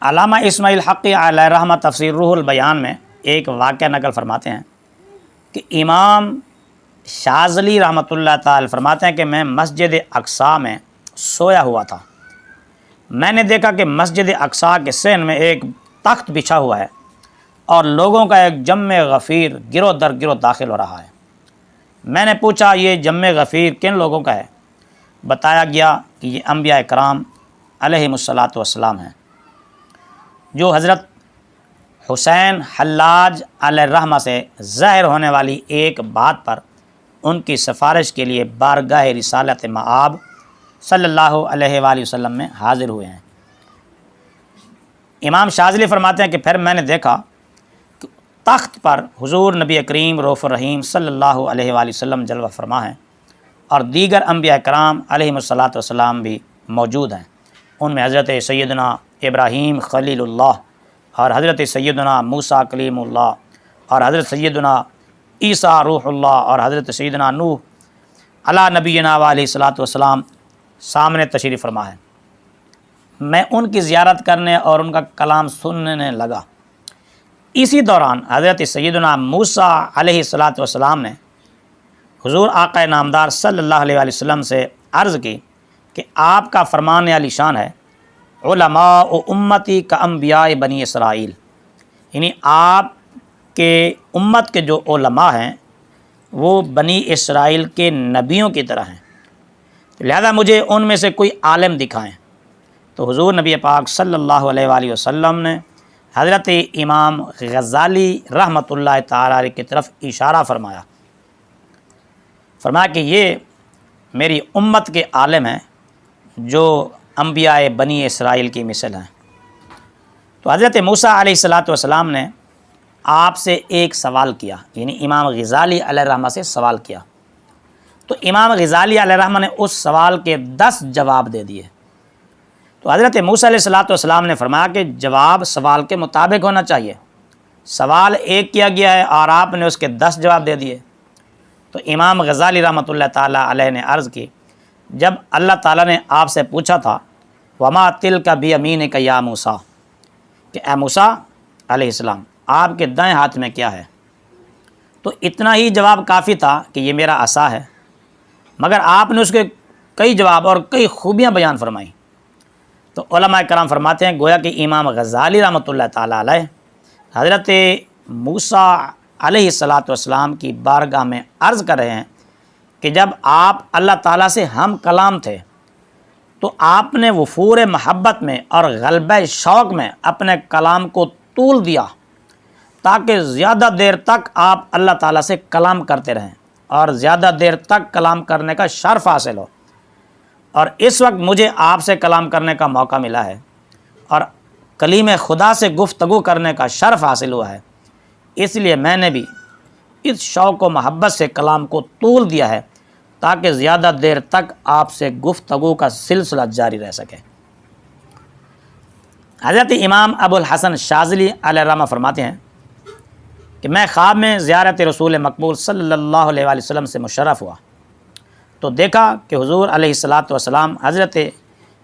علامہ اسماعیل حقی علیہ رحمہ تفسیر روح البیان میں ایک واقعہ نقل فرماتے ہیں کہ امام شاذلی رحمۃ اللہ تعالی فرماتے ہیں کہ میں مسجد اقصیٰ میں سویا ہوا تھا۔ میں نے دیکھا کہ مسجد اقصیٰ کے صحن میں ایک تخت بچھا ہوا ہے اور لوگوں کا ایک جمع غفیر گروہ در گروہ داخل ہو رہا ہے۔ میں نے پوچھا یہ جمع غفیر کن لوگوں کا ہے؟ بتایا گیا کہ یہ انبیاء کرام علیہم الصلاۃ والسلام ہیں، جو حضرت حسین حلاج علیہ الرحمہ سے ظاہر ہونے والی ایک بات پر ان کی سفارش کے لیے بارگاہ رسالت مآب صلی اللہ علیہ وآلہ وسلم میں حاضر ہوئے ہیں۔ امام شاذلی فرماتے ہیں کہ پھر میں نے دیکھا کہ تخت پر حضور نبی کریم رؤوف الرحیم صلی اللہ علیہ وآلہ وسلم جلوہ فرما ہیں اور دیگر انبیاء کرام علیہم الصلاۃ والسلام بھی موجود ہیں۔ ان میں حضرت سیدنا ابراہیم خلیل اللہ اور حضرت سیدنا موسیٰ کلیم اللہ اور حضرت سیدنا عیسیٰ روح اللہ اور حضرت سیدنا نوح علی نبینا علیہ الصلاۃ والسلام سامنے تشریف فرما ہے۔ میں ان کی زیارت کرنے اور ان کا کلام سننے لگا۔ اسی دوران حضرت سیدنا موسیٰ علیہ الصلاۃ والسلام نے حضور آقا نامدار صلی اللہ علیہ وآلہ وسلم سے عرض کی کہ آپ کا فرمان عالی شان ہے، علماء و امتی کا انبیاء بنی اسرائیل، یعنی آپ کے امت کے جو علماء ہیں وہ بنی اسرائیل کے نبیوں کی طرح ہیں، لہذا مجھے ان میں سے کوئی عالم دکھائیں۔ تو حضور نبی پاک صلی اللہ علیہ وآلہ وسلم نے حضرت امام غزالی رحمۃ اللہ تعالی علیہ کی طرف اشارہ فرمایا کہ یہ میری امت کے عالم ہیں جو انبیاء بنی اسرائیل کی مثل ہیں۔ تو حضرت موسیٰ علیہ الصلاۃ والسلام نے آپ سے ایک سوال کیا، یعنی امام غزالی علیہ الرحمہ سے سوال کیا، تو امام غزالی علیہ الرحمہ نے اس سوال کے 10 جواب دے دیے۔ تو حضرت موسیٰ علیہ الصلاۃ والسلام نے فرمایا کہ جواب سوال کے مطابق ہونا چاہیے، سوال ایک کیا گیا ہے اور آپ نے اس کے 10 جواب دے دیے۔ تو امام غزالی رحمۃ اللہ تعالیٰ علیہ نے عرض کی، جب اللہ تعالیٰ نے آپ سے پوچھا تھا وما تلک بیمینک یا موسیٰ، کہ اے موسیٰ علیہ السلام آپ کے دائیں ہاتھ میں کیا ہے، تو اتنا ہی جواب کافی تھا کہ یہ میرا عصا ہے، مگر آپ نے اس کے کئی جواب اور کئی خوبیاں بیان فرمائیں۔ تو علماء کرام فرماتے ہیں گویا کہ امام غزالی رحمۃ اللہ تعالیٰ علیہ حضرت موسیٰ علیہ الصلاۃ والسلام کی بارگاہ میں عرض کر رہے ہیں کہ جب آپ اللہ تعالیٰ سے ہم کلام تھے تو آپ نے وفور محبت میں اور غلبہ شوق میں اپنے کلام کو طول دیا تاکہ زیادہ دیر تک آپ اللہ تعالیٰ سے کلام کرتے رہیں اور زیادہ دیر تک کلام کرنے کا شرف حاصل ہو، اور اس وقت مجھے آپ سے کلام کرنے کا موقع ملا ہے اور کلیم خدا سے گفتگو کرنے کا شرف حاصل ہوا ہے، اس لیے میں نے بھی اس شوق و محبت سے کلام کو طول دیا ہے تاکہ زیادہ دیر تک آپ سے گفتگو کا سلسلہ جاری رہ سکے۔ حضرت امام ابو الحسن شاذلی علیہ الرحمہ فرماتے ہیں کہ میں خواب میں زیارت رسول مقبول صلی اللہ علیہ وآلہ وسلم سے مشرف ہوا تو دیکھا کہ حضور علیہ الصلاۃ والسلام حضرت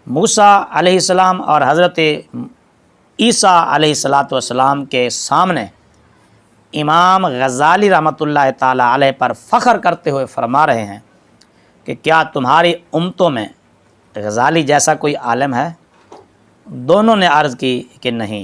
موسیٰ علیہ السلام اور حضرت عیسیٰ علیہ الصلاۃ والسلام کے سامنے امام غزالی رحمۃ اللہ تعالیٰ علیہ پر فخر کرتے ہوئے فرما رہے ہیں کہ کیا تمہاری امتوں میں غزالی جیسا کوئی عالم ہے؟ دونوں نے عرض کی کہ نہیں۔